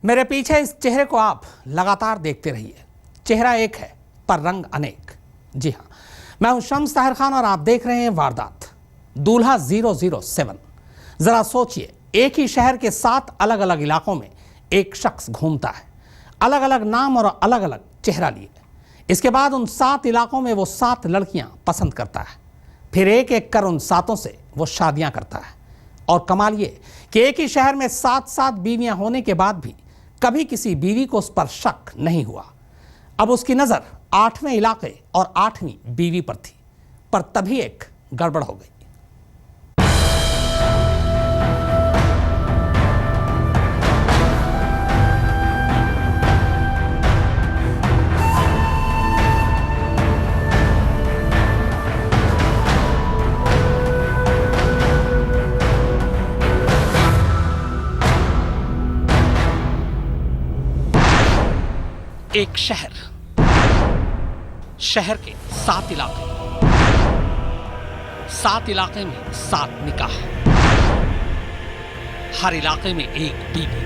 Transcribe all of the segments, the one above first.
मेरे पीछे इस चेहरे को आप लगातार देखते रहिए। चेहरा एक है पर रंग अनेक। जी हाँ, मैं हूं शम्स ताहिर खान और आप देख रहे हैं वारदात दूल्हा 007। जरा सोचिए, एक ही शहर के 7 अलग अलग इलाकों में एक शख्स घूमता है, अलग अलग नाम और अलग अलग चेहरा लिए। इसके बाद उन 7 इलाकों में वो 7 लड़कियां पसंद करता है, फिर एक एक कर उन 7 से वो शादियां करता है। और कमाल ये कि एक ही शहर में 7 बीवियां होने के बाद भी कभी किसी बीवी को उस पर शक नहीं हुआ। अब उसकी नजर 8वें इलाके और 8वीं बीवी पर थी, पर तभी एक गड़बड़ हो गई। एक शहर के 7 इलाके, 7 इलाके में 7 निकाह, हर इलाके में एक बीवी।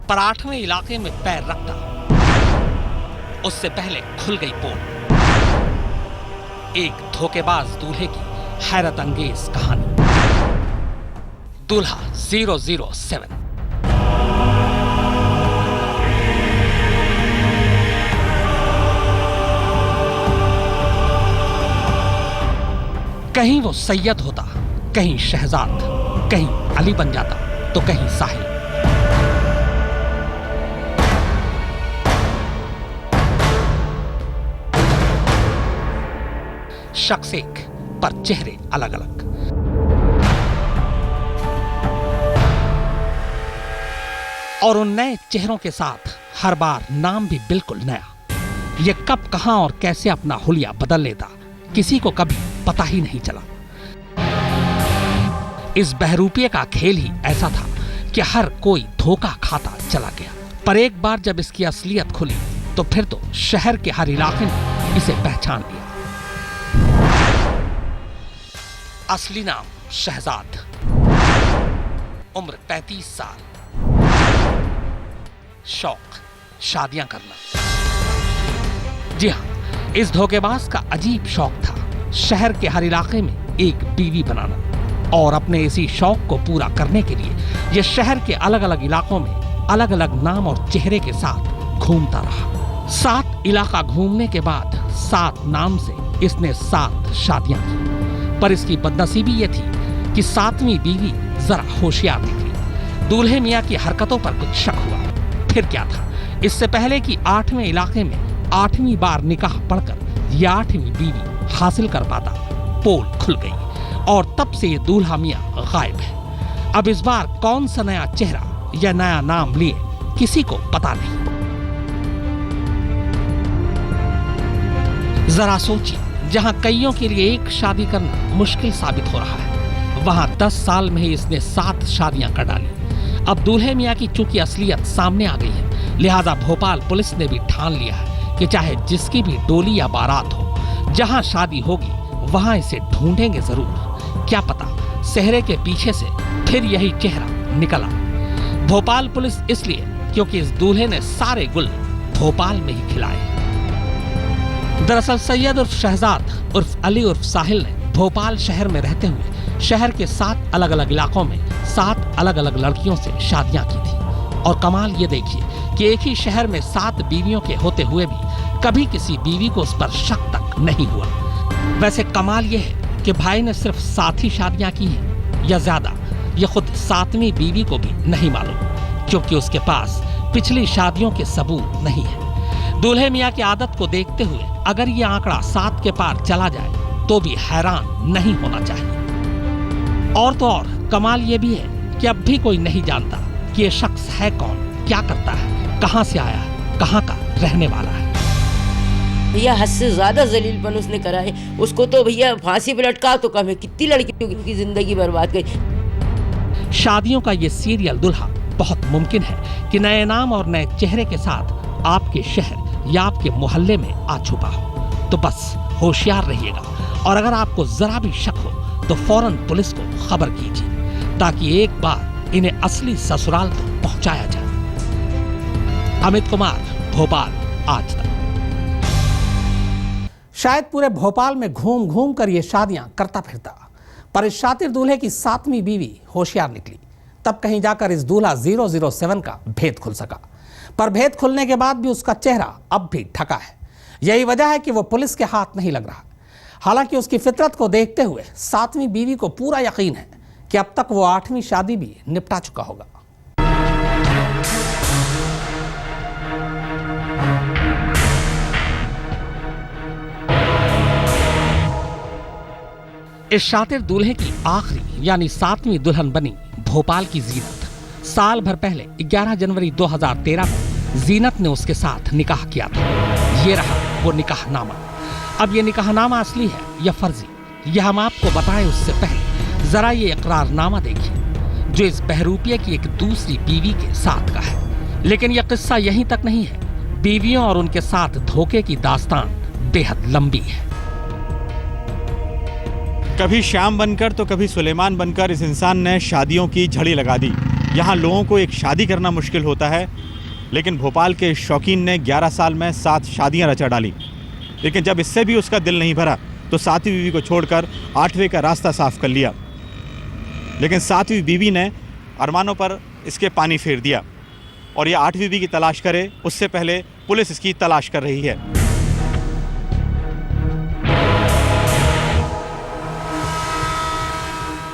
पर 8वें इलाके में पैर रखता उससे पहले खुल गई पोल। एक धोखेबाज दूल्हे की हैरत अंगेज कहानी। दूल्हा 007। कहीं वो सैयद होता, कहीं शहजाद, कहीं अली बन जाता तो कहीं साहिल। शख्स एक पर चेहरे अलग अलग। और उन नए चेहरों के साथ हर बार नाम भी बिल्कुल नया। ये कब, कहां और कैसे अपना हुलिया बदल लेता, किसी को कभी पता ही नहीं चला। इस बहरूपिये का खेल ही ऐसा था कि हर कोई धोखा खाता चला गया। पर एक बार जब इसकी असलियत खुली तो फिर तो शहर के हर इलाके ने इसे पहचान लिया। असली नाम शहजाद, उम्र 35 साल, शौक शादियां करना। जी हाँ, इस धोखेबाज का अजीब शौक था शहर के हर इलाके में एक बीवी बनाना। और अपने इसी शौक को पूरा करने के लिए यह शहर के अलग अलग इलाकों में अलग अलग नाम और चेहरे के साथ घूमता रहा। 7 इलाका घूमने के बाद 7 नाम से इसने 7 शादियां की। पर इसकी बदनसीबी यह थी कि 7वीं बीवी जरा होशियार निकली। दूल्हे मियां की हरकतों पर कुछ शक हुआ। फिर क्या था, इससे पहले कि 8वें इलाके में 8वीं बार निकाह पढ़कर यह 8वीं बीवी हासिल कर पाता, पोल खुल गई और तब से ये दूल्हा मियां गायब है। अब इस बार कौन सा नया चेहरा या नया नाम लिए किसी को पता नहीं। जरा सोचिए, जहां कईयों के लिए एक शादी करना मुश्किल साबित हो रहा है, वहां 10 साल में ही इसने 7 शादियां कर डाली। अब दूल्हे मियां की चूंकि असलियत सामने आ गई है, लिहाजा भोपाल पुलिस ने भी ठान लिया है कि चाहे जिसकी भी डोली या बारात हो, जहां शादी होगी वहां इसे ढूंढेंगे जरूर। क्या पता सेहरे के पीछे से फिर यही चेहरा निकला। भोपाल पुलिस इसलिए क्योंकि इस दूल्हे ने सारे गुल भोपाल में ही खिलाए। दरअसल सैयद उर्फ शहजाद उर्फ अली उर्फ साहिल ने भोपाल शहर में रहते हुए शहर के 7 अलग अलग इलाकों में 7 अलग अलग लड़कियों से शादियां की थी। और कमाल ये देखिए कि एक ही शहर में 7 बीवियों के होते हुए भी कभी किसी बीवी को उस पर शक तक नहीं हुआ। वैसे कमाल यह है कि भाई ने सिर्फ 7 ही शादियां की हैं या ज्यादा, ये खुद 7वीं बीवी को भी नहीं मालूम, क्योंकि उसके पास पिछली शादियों के सबूत नहीं है। दूल्हे मियां की आदत को देखते हुए अगर ये आंकड़ा 7 के पार चला जाए तो भी हैरान नहीं होना चाहिए। और तो और कमाल ये भी है कि अब भी कोई नहीं जानता कि ये शख्स है कौन, क्या करता है, कहां से आया, कहां का रहने वाला है। भैया हद से ज्यादा जलीलपन उसने करा है। उसको तो भैया फांसी पे लटका तो कम है, कितनी लड़कियों की जिंदगी बर्बाद गई। शादियों का ये सीरियल दूल्हा बहुत मुमकिन है कि नए नाम और नए चेहरे के साथ आपके शहर या आपके मोहल्ले में आ छुपा हो। तो बस होशियार रहिएगा, और अगर आपको जरा भी शक हो तो फौरन पुलिस को खबर कीजिए, ताकि एक बार इन्हें असली ससुराल तो पहुंचाया जाए। अमित कुमार, भोपाल, आज तक। शायद पूरे भोपाल में घूम घूम कर ये शादियां करता फिरता, पर इस शातिर दूल्हे की 7वीं बीवी होशियार निकली। तब कहीं जाकर इस दूल्हा 007 का भेद खुल सका, पर भेद खुलने के बाद भी उसका चेहरा अब भी ढका है। यही वजह है कि वो पुलिस के हाथ नहीं लग रहा। हालांकि उसकी फितरत को देखते हुए 7वीं बीवी को पूरा यकीन है कि अब तक वो 8वीं शादी भी निपटा चुका होगा। इस शातिर दूल्हे की आखिरी यानी 7वीं दुल्हन बनी भोपाल की जीनत। साल भर पहले 11 जनवरी 2013 को जीनत ने उसके साथ निकाह किया था। ये रहा वो निकाहनामा। अब ये निकाहनामा असली है या फर्जी, यह हम आपको बताएं उससे पहले जरा ये इकरारनामा देखिए जो इस बहरूपिया की एक दूसरी बीवी के साथ का है। लेकिन यह किस्सा यहीं तक नहीं है। बीवियों और उनके साथ धोखे की दास्तान बेहद लंबी है। कभी श्याम बनकर तो कभी सुलेमान बनकर इस इंसान ने शादियों की झड़ी लगा दी। यहाँ लोगों को एक शादी करना मुश्किल होता है, लेकिन भोपाल के शौकीन ने 11 साल में 7 शादियाँ रचा डाली। लेकिन जब इससे भी उसका दिल नहीं भरा तो 7वीं बीवी को छोड़कर 8वें का रास्ता साफ कर लिया। लेकिन 7वीं बीवी ने अरमानों पर इसके पानी फेर दिया और ये 8वीं बीवी की तलाश करे उससे पहले पुलिस इसकी तलाश कर रही है।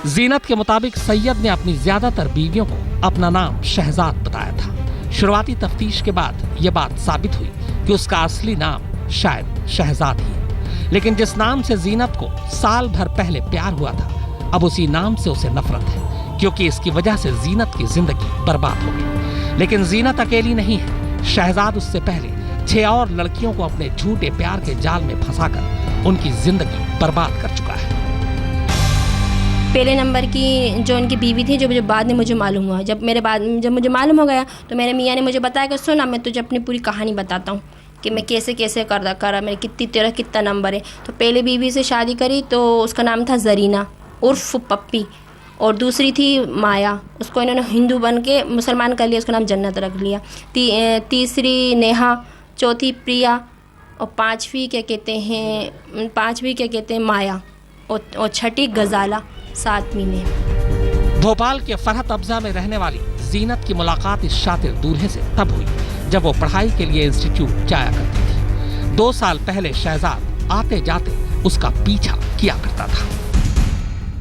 जीनत के मुताबिक सैयद ने अपनी ज्यादातर बीवियों को अपना नाम शहजाद बताया था। शुरुआती तफ्तीश के बाद यह बात साबित हुई कि उसका असली नाम शायद शहजाद ही। लेकिन जिस नाम से जीनत को साल भर पहले प्यार हुआ था, अब उसी नाम से उसे नफरत है, क्योंकि इसकी वजह से जीनत की जिंदगी बर्बाद हो गई। लेकिन जीनत अकेली नहीं है। शहजाद उससे पहले 6 और लड़कियों को अपने झूठे प्यार के जाल में फंसाकर उनकी जिंदगी बर्बाद कर चुका है। पहले नंबर की जो उनकी बीवी थी, जो बाद में मुझे मालूम हुआ, जब मुझे मालूम हो गया तो मेरे मियाँ ने मुझे बताया कि सुना, मैं तुझे अपनी पूरी कहानी बताता हूँ कि मैं कैसे कैसे करा मेरे तेरा कितना नंबर है। तो पहले बीवी से शादी करी तो उसका नाम था जरीना उर्फ पप्पी, और दूसरी थी माया, उसको इन्होंने हिंदू बन के मुसलमान कर लिया, उसका नाम जन्नत रख लिया। तीसरी नेहा, चौथी प्रिया, और पाँचवीं क्या कहते हैं माया, और छठी गजाला 7वीं में। भोपाल के फरहत अब्जा में रहने वाली जीनत की मुलाकात इस शातिर दूल्हे से तब हुई जब वो पढ़ाई के लिए इंस्टीट्यूट जाया करती थी। 2 साल पहले शहजाद आते जाते उसका पीछा किया करता था।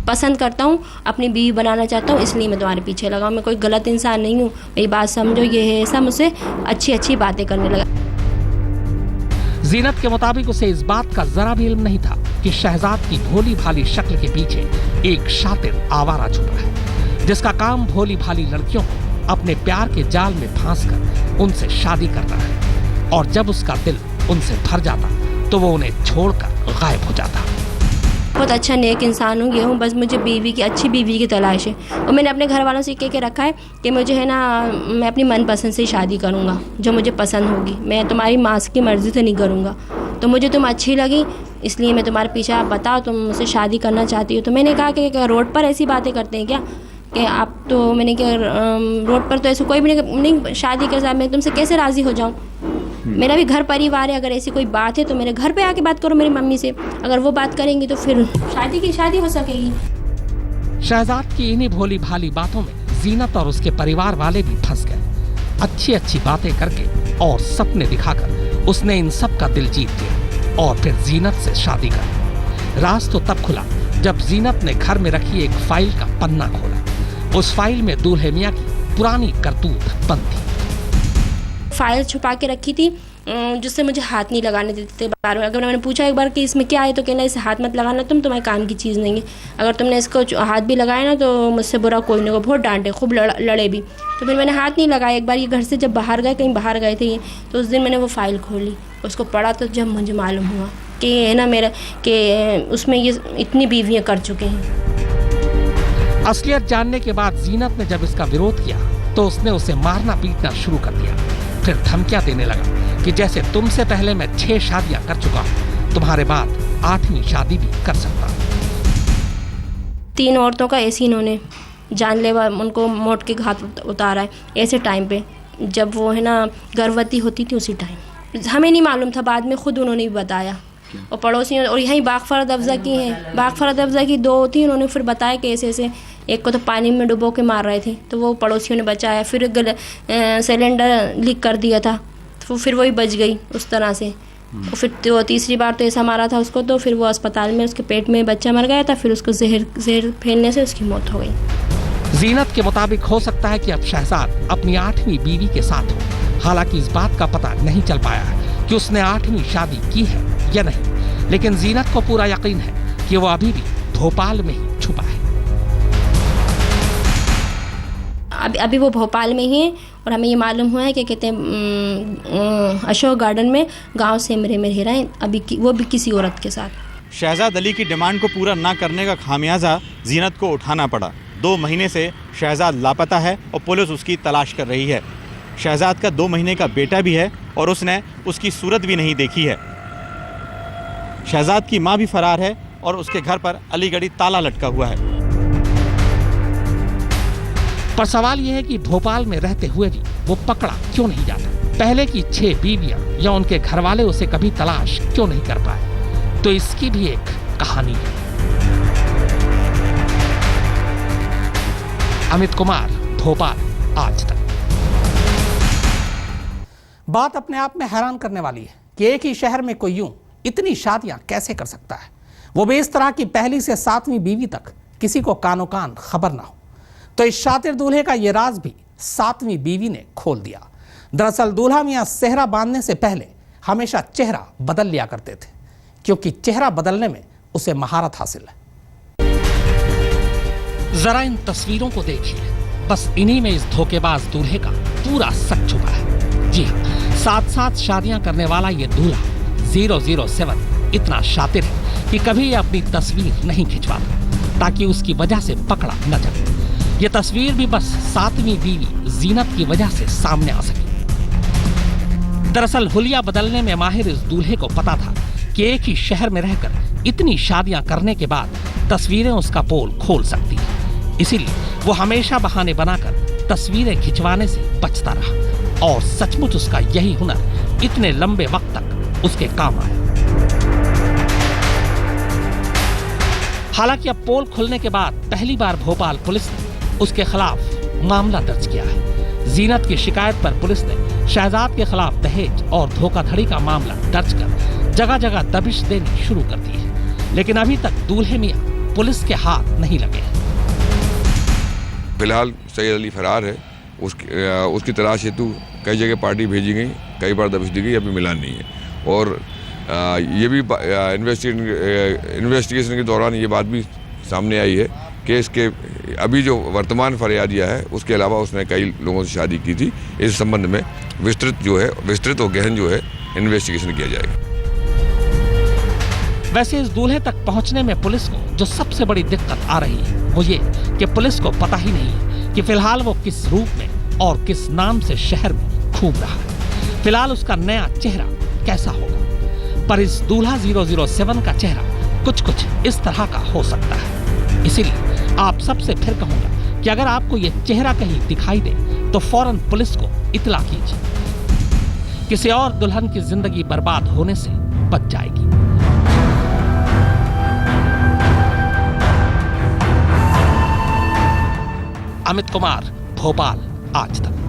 पसंद करता हूँ, अपनी बीवी बनाना चाहता हूँ, इसलिए मैं तुम्हारे पीछे लगा हूँ। मैं कोई गलत इंसान नहीं हूँ, मेरी बात समझो। ये है ऐसा, मुझसे अच्छी अच्छी बातें करने लगा। जीनत के मुताबिक उसे इस बात का जरा भी इल्म नहीं था कि शहजाद की भोली भाली शक्ल के पीछे एक शातिर आवारा छुपा है, जिसका काम भोली भाली लड़कियों को अपने प्यार के जाल में फांसकर उनसे शादी करना है। और जब उसका दिल उनसे भर जाता तो वो उन्हें छोड़कर गायब हो जाता। बहुत अच्छा नेक इंसान हूँ, ये हूँ, बस मुझे अच्छी बीवी की तलाश है। और मैंने अपने घर वालों से कह के रखा है कि मुझे है ना, मैं अपनी मनपसंद से शादी करूँगा, जो मुझे पसंद होगी। मैं तुम्हारी माँ की मर्ज़ी से नहीं करूँगा। तो मुझे तुम अच्छी लगी, इसलिए मैं तुम्हारे पीछे, आप बताओ तुम मुझसे शादी करना चाहती हो। तो मैंने कहा कि रोड पर ऐसी बातें करते हैं क्या कि आप, तो मैंने कहा रोड पर तो ऐसे कोई भी नहीं शादी के साथ मैं तुमसे कैसे राज़ी हो जाऊँ। मेरा भी घर परिवार है, अगर ऐसी कोई बात है तो मेरे घर पे आके बात करो मेरी मम्मी से। अगर वो बात करेंगी तो फिर शादी हो सकेगी। शहजाद की इन्हीं भोली भाली बातों में जीनत और उसके परिवार वाले भी फंस गए। अच्छी अच्छी बातें करके और सपने दिखाकर उसने इन सब का दिल जीत लिया और फिर जीनत से शादी कर। राज तो तब खुला जब जीनत ने घर में रखी एक फाइल का पन्ना खोला। उस फाइल में दूल्हे मियां की पुरानी करतूत बंद थी। फाइल छुपा के रखी थी, जिससे मुझे हाथ नहीं लगाने देते थे। बार बार अगर मैंने पूछा एक बार कि इसमें क्या है, तो कहना इसे हाथ मत लगाना, तुम्हारे काम की चीज़ नहीं है। अगर तुमने इसको हाथ भी लगाया ना तो मुझसे बुरा कोई नहीं, बहुत डांटे, खूब लड़े भी। तो फिर मैंने हाथ नहीं लगाया। एक बार ये घर से जब कहीं बाहर गए थे ये, तो उस दिन मैंने वो फाइल खोली, उसको पढ़ा, तो जब मुझे मालूम हुआ कि है ना कि उसमें ये इतनी बीवियाँ कर चुके हैं। असलियत जानने के बाद जीनत ने जब इसका विरोध किया तो उसने उसे मारना पीटना शुरू कर दिया। फिर धमकियां देने लगा कि जैसे तुमसे पहले मैं 6 शादियां कर चुका हूं, तुम्हारे बाद 8वीं शादी भी कर सकता हूं। 3 औरतों का ऐसी इन्होंने जानलेवा उनको मौत के घाट उतारा है। ऐसे टाइम पे जब वो है ना गर्भवती होती थी उसी टाइम हमें नहीं मालूम था, बाद में खुद उन्होंने भी बताया और पड़ोसियों और यहीं बाग फरद अफ़ज़ा की हैं, बाग फरद अफ़ज़ा की 2 थी, उन्होंने फिर बताया कि ऐसे एक को तो पानी में डुबो के मार रहे थे तो वो पड़ोसियों ने बचाया, फिर सिलेंडर लीक कर दिया था तो फिर वही बच गई उस तरह से। और फिर तो तीसरी बार तो ऐसा मारा था उसको तो फिर वो अस्पताल में उसके पेट में बच्चा मर गया था, फिर उसको जहर फैलने से उसकी मौत हो गई। जीनत के मुताबिक हो सकता है कि अब शहजाद अपनी 8वीं बीवी के साथ हो। हालांकि इस बात का पता नहीं चल पाया है कि उसने 8वीं शादी की है या नहीं, लेकिन जीनत को पूरा यकीन है कि वो अभी भी भोपाल में ही छुपा है। अभी वो भोपाल में ही है और हमें ये मालूम हुआ है कि कहते हैं अशोक गार्डन में गांव से मेरे रह रहे हैं अभी वो भी किसी औरत के साथ। शहजाद अली की डिमांड को पूरा ना करने का खामियाजा जीनत को उठाना पड़ा। 2 महीने से शहजाद लापता है और पुलिस उसकी तलाश कर रही है। शहजाद का 2 महीने का बेटा भी है और उसने उसकी सूरत भी नहीं देखी है। शहजाद की मां भी फरार है और उसके घर पर अलीगढ़ी ताला लटका हुआ है। पर सवाल यह है कि भोपाल में रहते हुए भी वो पकड़ा क्यों नहीं जाता? पहले की 6 बीवियां या उनके घर वाले उसे कभी तलाश क्यों नहीं कर पाए? तो इसकी भी एक कहानी है। अमित कुमार, भोपाल, आज तक। बात अपने आप में हैरान करने वाली है कि एक ही शहर में कोई यूं इतनी शादियां कैसे कर सकता है, वो भी इस तरह की पहली से 7वीं बीवी तक किसी को कानो कान खबर ना हो। तो इस शातिर दूल्हे का ये राज भी 7वीं बीवी ने खोल दिया। दरअसल दूल्हा मियां सेहरा बांधने से पहले हमेशा चेहरा बदल लिया करते थे, क्योंकि चेहरा बदलने में उसे महारत हासिल है। जरा इन तस्वीरों को देखिए, बस इन्हीं में इस धोखेबाज दूल्हे का पूरा सच छुपा है। जी हाँ, 7 शादियां करने वाला ये दूल्हा 007 इतना शातिर है कि कभी ये अपनी तस्वीर नहीं खिंचवाता ताकि उसकी वजह से पकड़ा न जाए। ये तस्वीर भी बस 7वीं बीवी जीनत की वजह से सामने आ सकी। दरअसल हुलिया बदलने में माहिर इस दूल्हे को पता था कि एक ही शहर में रहकर इतनी शादियां करने के बाद तस्वीरें उसका पोल खोल सकती हैं। इसीलिए वो हमेशा बहाने बनाकर तस्वीरें खिंचवाने से बचता रहा और सचमुच उसका यही हुनर इतने लंबे वक्त तक उसके काम आया। हालांकि अब पोल खुलने के बाद पहली बार भोपाल पुलिस ने उसके खिलाफ मामला दर्ज किया है। जीनत की शिकायत पर पुलिस ने शहजाद के खिलाफ दहेज और धोखाधड़ी का मामला दर्ज कर जगह जगह दबिश देनी शुरू कर दी है, लेकिन अभी तक दूल्हे मियां पुलिस के हाथ नहीं लगे हैं। फिलहाल सैयद अली फरार है। उसकी तलाश हेतु कई जगह पार्टी भेजी गई, कई बार दबिश दी गई, अभी मिला नहीं है। और ये भी इन्वेस्टिगेशन के दौरान ये बात भी सामने आई है कि इसके अभी जो वर्तमान फरियादिया है उसके अलावा उसने कई लोगों से शादी की थी। इस संबंध में विस्तृत और गहन जो है इन्वेस्टिगेशन किया जाएगा। वैसे इस दूल्हे तक पहुंचने में पुलिस को जो सबसे बड़ी दिक्कत आ रही है वो ये कि पुलिस को पता ही नहीं है कि फिलहाल वो किस रूप में और किस नाम से शहर में घूम रहा है। फिलहाल उसका नया चेहरा कैसा होगा, पर इस दूल्हा 007 का चेहरा कुछ इस तरह का हो सकता है। इसीलिए आप सबसे फिर कहूंगा कि अगर आपको ये चेहरा कहीं दिखाई दे तो फौरन पुलिस को इत्तला कीजिए। किसी और दुल्हन की जिंदगी बर्बाद होने से बच जाएगी। अमित कुमार, भोपाल, आज तक।